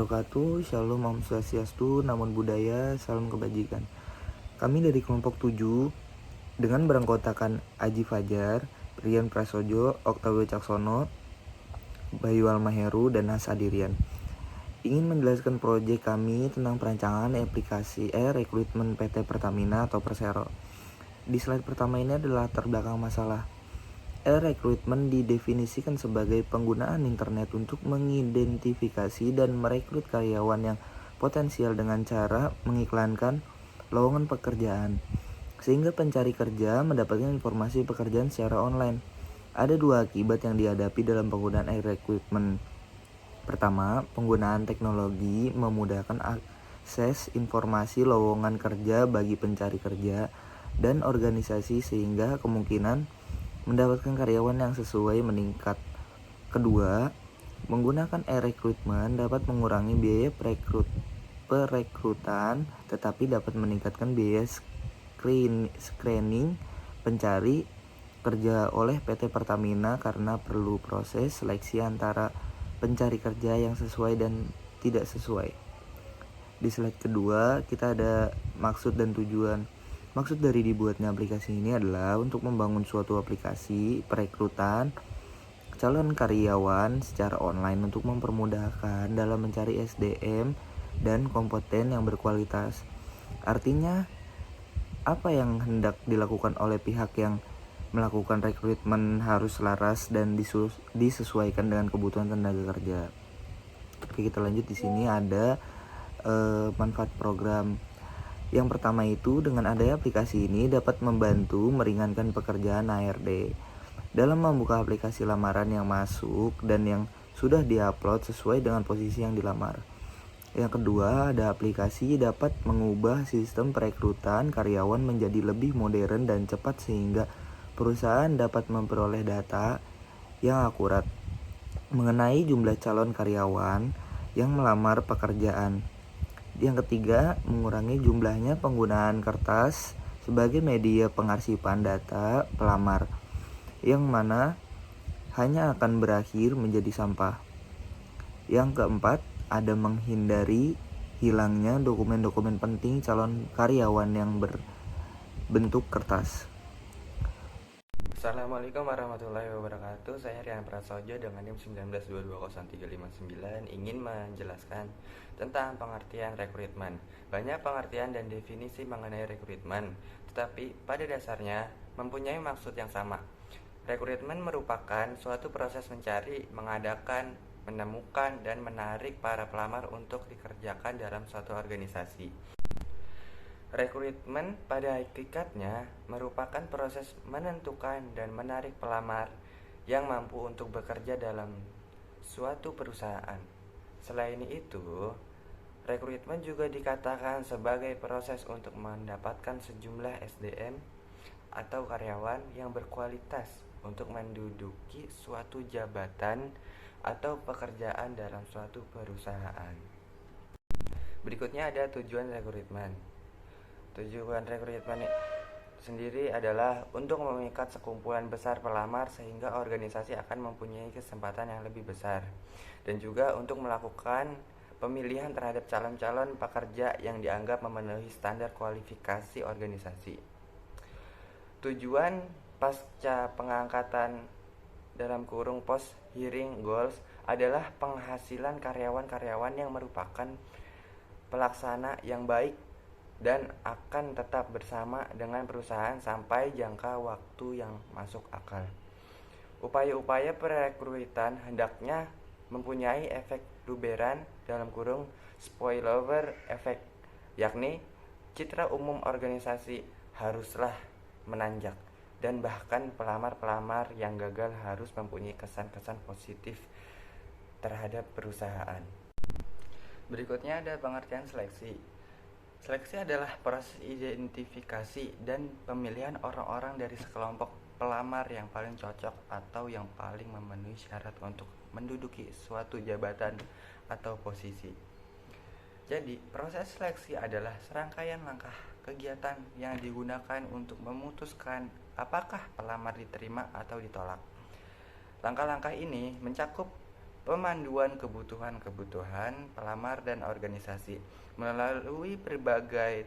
wabarakatuh. Shalom, Om Swastiastu, Namo Buddhaya, salam kebajikan. Kami dari kelompok 7 dengan beranggotakan Aji Fajar, Rian Prasojo, Oktavio Caksono, Bayu Almaheru, dan Has Adirian ingin menjelaskan proyek kami tentang perancangan aplikasi rekrutmen PT Pertamina atau Persero. Di slide pertama ini adalah latar belakang masalah. Rekrutmen didefinisikan sebagai penggunaan internet untuk mengidentifikasi dan merekrut karyawan yang potensial dengan cara mengiklankan lowongan pekerjaan, sehingga pencari kerja mendapatkan informasi pekerjaan secara online. Ada dua akibat yang dihadapi dalam penggunaan rekrutmen. Pertama, penggunaan teknologi memudahkan akses informasi lowongan kerja bagi pencari kerja dan organisasi sehingga kemungkinan mendapatkan karyawan yang sesuai meningkat. Kedua, menggunakan e-recruitment dapat mengurangi biaya perekrutan tetapi dapat meningkatkan biaya screening pencari kerja oleh PT Pertamina karena perlu proses seleksi antara pencari kerja yang sesuai dan tidak sesuai. Di slide kedua, kita ada maksud dan tujuan. Maksud dari dibuatnya aplikasi ini adalah untuk membangun suatu aplikasi perekrutan calon karyawan secara online untuk mempermudahkan dalam mencari SDM dan kompeten yang berkualitas. Artinya, apa yang hendak dilakukan oleh pihak yang melakukan rekrutmen harus selaras dan disesuaikan dengan kebutuhan tenaga kerja. Oke, kita lanjut. Di sini ada manfaat program. Yang pertama itu, dengan adanya aplikasi ini dapat membantu meringankan pekerjaan HRD dalam membuka aplikasi lamaran yang masuk dan yang sudah diupload sesuai dengan posisi yang dilamar. Yang kedua, ada aplikasi dapat mengubah sistem perekrutan karyawan menjadi lebih modern dan cepat sehingga perusahaan dapat memperoleh data yang akurat mengenai jumlah calon karyawan yang melamar pekerjaan. Yang ketiga, mengurangi jumlahnya penggunaan kertas sebagai media pengarsipan data pelamar, yang mana hanya akan berakhir menjadi sampah. Yang keempat, ada menghindari hilangnya dokumen-dokumen penting calon karyawan yang berbentuk kertas. Assalamualaikum warahmatullahi wabarakatuh. Saya Rian Prasojo dengan NIM 19220359 ingin menjelaskan tentang pengertian rekrutmen. Banyak pengertian dan definisi mengenai rekrutmen, tetapi pada dasarnya mempunyai maksud yang sama. Rekrutmen merupakan suatu proses mencari, mengadakan, menemukan, dan menarik para pelamar untuk dikerjakan dalam suatu organisasi. Rekrutmen pada hakikatnya merupakan proses menentukan dan menarik pelamar yang mampu untuk bekerja dalam suatu perusahaan. Selain itu, rekrutmen juga dikatakan sebagai proses untuk mendapatkan sejumlah SDM atau karyawan yang berkualitas untuk menduduki suatu jabatan atau pekerjaan dalam suatu perusahaan. Berikutnya ada tujuan rekrutmen. Tujuan rekrutmen sendiri adalah untuk memikat sekumpulan besar pelamar sehingga organisasi akan mempunyai kesempatan yang lebih besar, dan juga untuk melakukan pemilihan terhadap calon-calon pekerja yang dianggap memenuhi standar kualifikasi organisasi. Tujuan pasca pengangkatan dalam kurung post hiring goals adalah penghasilan karyawan-karyawan yang merupakan pelaksana yang baik dan akan tetap bersama dengan perusahaan sampai jangka waktu yang masuk akal. Upaya-upaya perekrutan hendaknya mempunyai efek luberan dalam kurung spillover effect, yakni citra umum organisasi haruslah menanjak dan bahkan pelamar-pelamar yang gagal harus mempunyai kesan-kesan positif terhadap perusahaan. Berikutnya ada pengertian seleksi. Seleksi adalah proses identifikasi dan pemilihan orang-orang dari sekelompok pelamar yang paling cocok atau yang paling memenuhi syarat untuk menduduki suatu jabatan atau posisi. Jadi, proses seleksi adalah serangkaian langkah kegiatan yang digunakan untuk memutuskan apakah pelamar diterima atau ditolak. Langkah-langkah ini mencakup pemanduan kebutuhan-kebutuhan pelamar dan organisasi melalui berbagai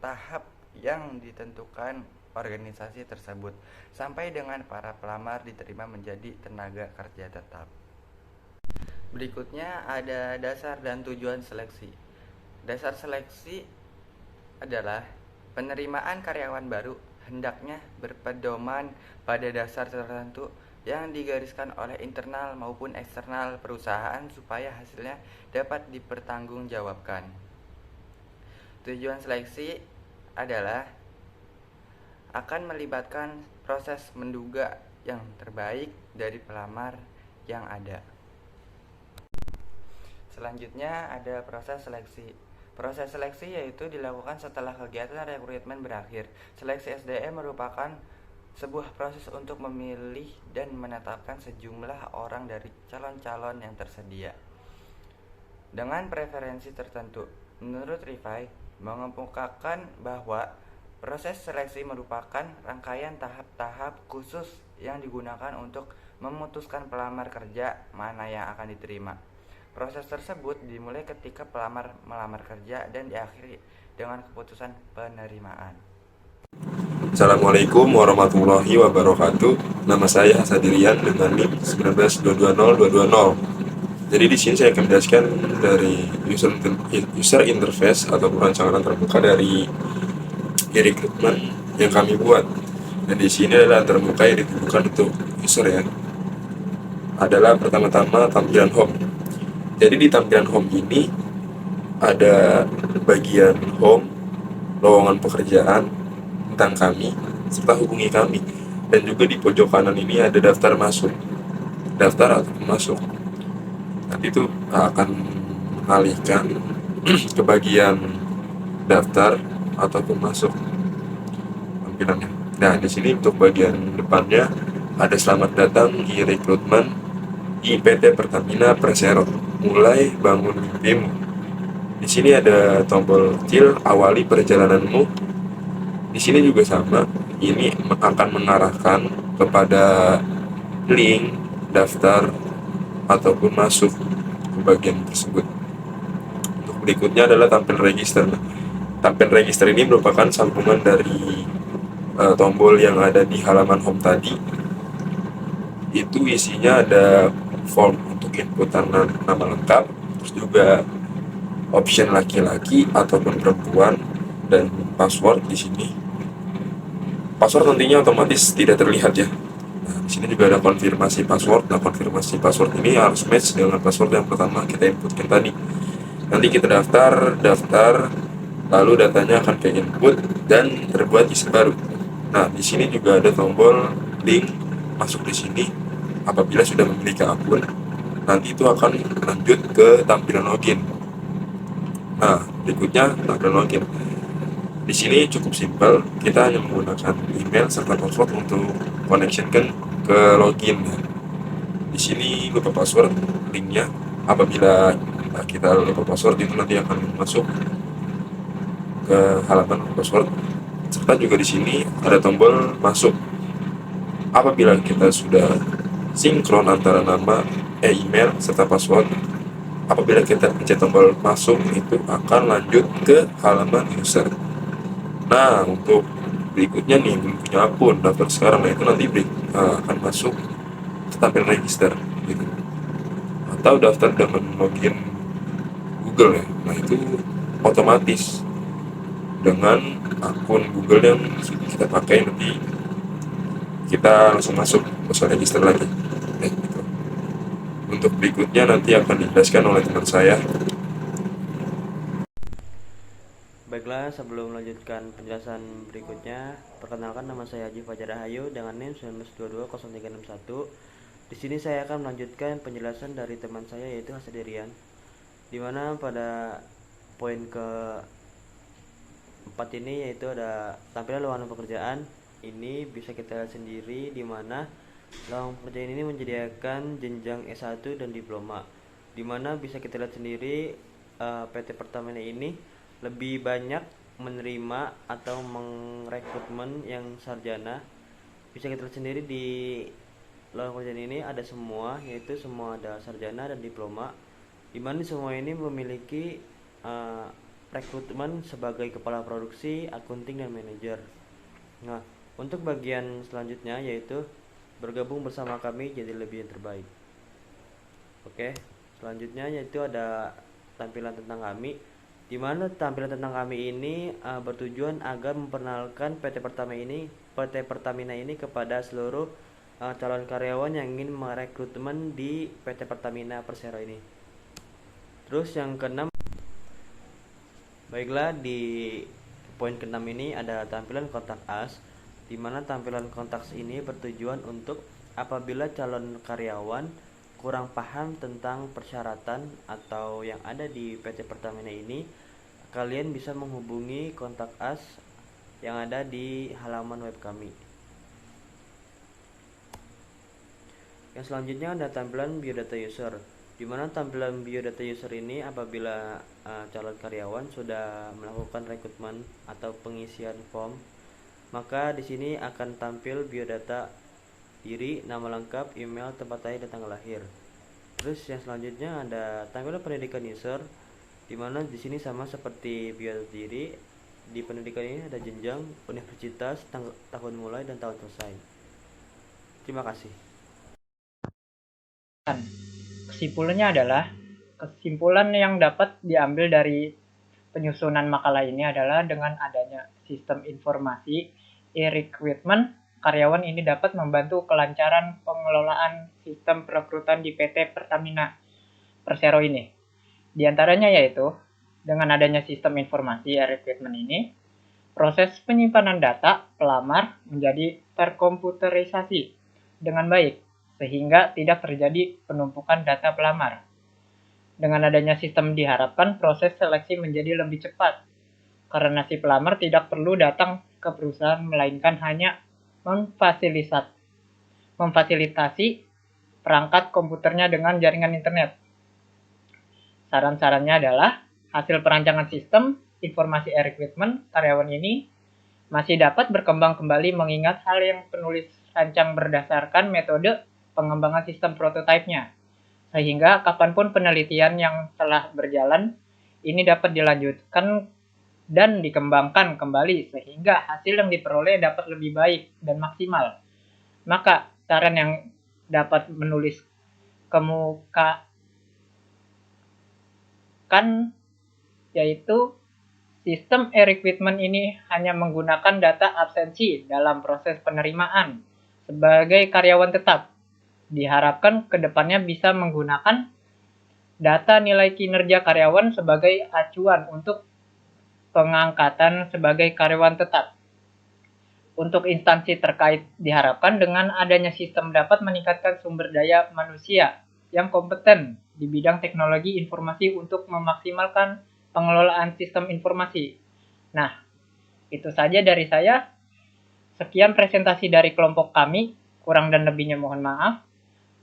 tahap yang ditentukan organisasi tersebut sampai dengan para pelamar diterima menjadi tenaga kerja tetap. Berikutnya ada dasar dan tujuan seleksi. Dasar seleksi adalah penerimaan karyawan baru hendaknya berpedoman pada dasar tertentu yang digariskan oleh internal maupun eksternal perusahaan supaya hasilnya dapat dipertanggungjawabkan. Tujuan seleksi adalah akan melibatkan proses menduga yang terbaik dari pelamar yang ada. Selanjutnya ada proses seleksi. Proses seleksi yaitu dilakukan setelah kegiatan rekrutmen berakhir. Seleksi SDM merupakan sebuah proses untuk memilih dan menetapkan sejumlah orang dari calon-calon yang tersedia dengan preferensi tertentu. Menurut Rifai, mengemukakan bahwa proses seleksi merupakan rangkaian tahap-tahap khusus yang digunakan untuk memutuskan pelamar kerja mana yang akan diterima. Proses tersebut dimulai ketika pelamar melamar kerja dan diakhiri dengan keputusan penerimaan. Assalamualaikum warahmatullahi wabarakatuh. Nama saya Hasadirian dengan NIM 19220 Jadi di sini saya akan menjelaskan dari user interface atau perancangan terbuka dari e-recruitment yang kami buat. Dan di sini adalah terbuka yang ditujukan untuk user ya. Adalah pertama-tama tampilan home. Jadi di tampilan home ini ada bagian home, lowongan pekerjaan, tentang kami, serta hubungi kami. Dan juga di pojok kanan ini ada daftar masuk, daftar atau masuk. Nanti itu akan mengalihkan ke bagian daftar ataupun masuk tampilannya. Nah, di sini untuk bagian depannya ada selamat datang di rekrutmen di PT Pertamina Persero. Mulai bangun mimpimu. Di sini ada tombol kecil awali perjalananmu. Di sini juga sama, ini akan mengarahkan kepada link, daftar, ataupun masuk ke bagian tersebut. Untuk berikutnya adalah tampil register. Tampil register ini merupakan sambungan dari tombol yang ada di halaman home tadi. Itu isinya ada form untuk inputan nama lengkap, terus juga option laki-laki ataupun perempuan, dan password di sini. Password nantinya otomatis tidak terlihat ya. Nah, di sini juga ada konfirmasi password. Nah, konfirmasi password ini harus match dengan password yang pertama kita inputkan tadi. Nanti kita daftar, lalu datanya akan ke input dan terbuat isi baru. Nah, di sini juga ada tombol link masuk di sini. Apabila sudah memiliki akun, nanti itu akan lanjut ke tampilan login. Nah, berikutnya tampilan login. Di sini cukup simpel, kita hanya menggunakan email serta password untuk connectionkan ke login. Di sini lupa password, linknya apabila kita lupa password itu nanti akan masuk ke halaman password. Serta juga di sini ada tombol masuk. Apabila kita sudah sinkron antara nama, email serta password, apabila kita pencet tombol masuk itu akan lanjut ke halaman user. Nah, untuk berikutnya nih, belum punya akun, daftar sekarang. Nah, itu nanti akan masuk ke tampilan register gitu. Atau daftar dengan login Google ya. Nah, itu otomatis dengan akun Google yang kita pakai, nanti kita langsung masuk ke register lagi gitu. Untuk berikutnya nanti akan dijelaskan oleh teman saya. Baiklah, sebelum melanjutkan penjelasan berikutnya, perkenalkan nama saya Haji Fajar Rahayu dengan NIM 1922031. Di sini saya akan melanjutkan penjelasan dari teman saya yaitu Hasadirian, di mana pada poin ke-4 ini yaitu ada tampilan lowongan pekerjaan. Ini bisa kita lihat sendiri di mana lowongan pekerjaan ini menyediakan jenjang S1 dan diploma, di mana bisa kita lihat sendiri PT Pertamina ini lebih banyak menerima atau merekrutmen yang sarjana. Bisa kita lihat sendiri di lowongan pekerjaan ini ada semua, yaitu semua ada sarjana dan diploma, di mana semua ini memiliki rekrutmen sebagai kepala produksi, akunting, dan manajer. Nah, untuk bagian selanjutnya yaitu bergabung bersama kami jadi lebih yang terbaik. Oke, selanjutnya yaitu ada tampilan tentang kami, di mana tampilan tentang kami ini bertujuan agar memperkenalkan PT Pertamina ini kepada seluruh calon karyawan yang ingin merekrutmen di PT Pertamina Persero ini. Terus yang keenam, baiklah, di poin keenam ini ada tampilan kontak us, di mana tampilan kontak ini bertujuan untuk apabila calon karyawan kurang paham tentang persyaratan atau yang ada di PT Pertamina ini, kalian bisa menghubungi kontak us yang ada di halaman web kami. Yang selanjutnya ada tampilan biodata user, di mana tampilan biodata user ini apabila calon karyawan sudah melakukan rekrutmen atau pengisian form, maka di sini akan tampil biodata diri, nama lengkap, email, tempat lahir, dan tanggal lahir. Terus yang selanjutnya ada tampilan pendidikan user, di mana di sini sama seperti biodata diri. Di pendidikan ini ada jenjang, universitas, tahun mulai, dan tahun selesai. Terima kasih. Kesimpulan yang dapat diambil dari penyusunan makalah ini adalah dengan adanya sistem informasi e-recruitment, karyawan ini dapat membantu kelancaran pengelolaan sistem perekrutan di PT Pertamina Persero ini. Di antaranya yaitu, dengan adanya sistem informasi e-recruitment ini, proses penyimpanan data pelamar menjadi terkomputerisasi dengan baik, sehingga tidak terjadi penumpukan data pelamar. Dengan adanya sistem diharapkan proses seleksi menjadi lebih cepat, karena si pelamar tidak perlu datang ke perusahaan melainkan hanya memfasilitasi perangkat komputernya dengan jaringan internet. Saran-sarannya adalah hasil perancangan sistem informasi e-recruitment karyawan ini masih dapat berkembang kembali mengingat hal yang penulis rancang berdasarkan metode pengembangan sistem prototipe-nya, sehingga kapanpun penelitian yang telah berjalan ini dapat dilanjutkan dan dikembangkan kembali sehingga hasil yang diperoleh dapat lebih baik dan maksimal. Maka saran yang dapat menulis kemukakan yaitu sistem e-recruitment ini hanya menggunakan data absensi dalam proses penerimaan sebagai karyawan tetap. Diharapkan kedepannya bisa menggunakan data nilai kinerja karyawan sebagai acuan untuk pengangkatan sebagai karyawan tetap. Untuk instansi terkait diharapkan dengan adanya sistem dapat meningkatkan sumber daya manusia yang kompeten di bidang teknologi informasi untuk memaksimalkan pengelolaan sistem informasi. Nah, itu saja dari saya. Sekian presentasi dari kelompok kami. Kurang dan lebihnya mohon maaf.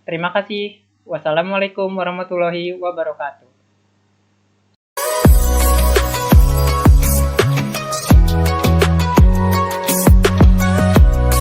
Terima kasih. Wassalamualaikum warahmatullahi wabarakatuh.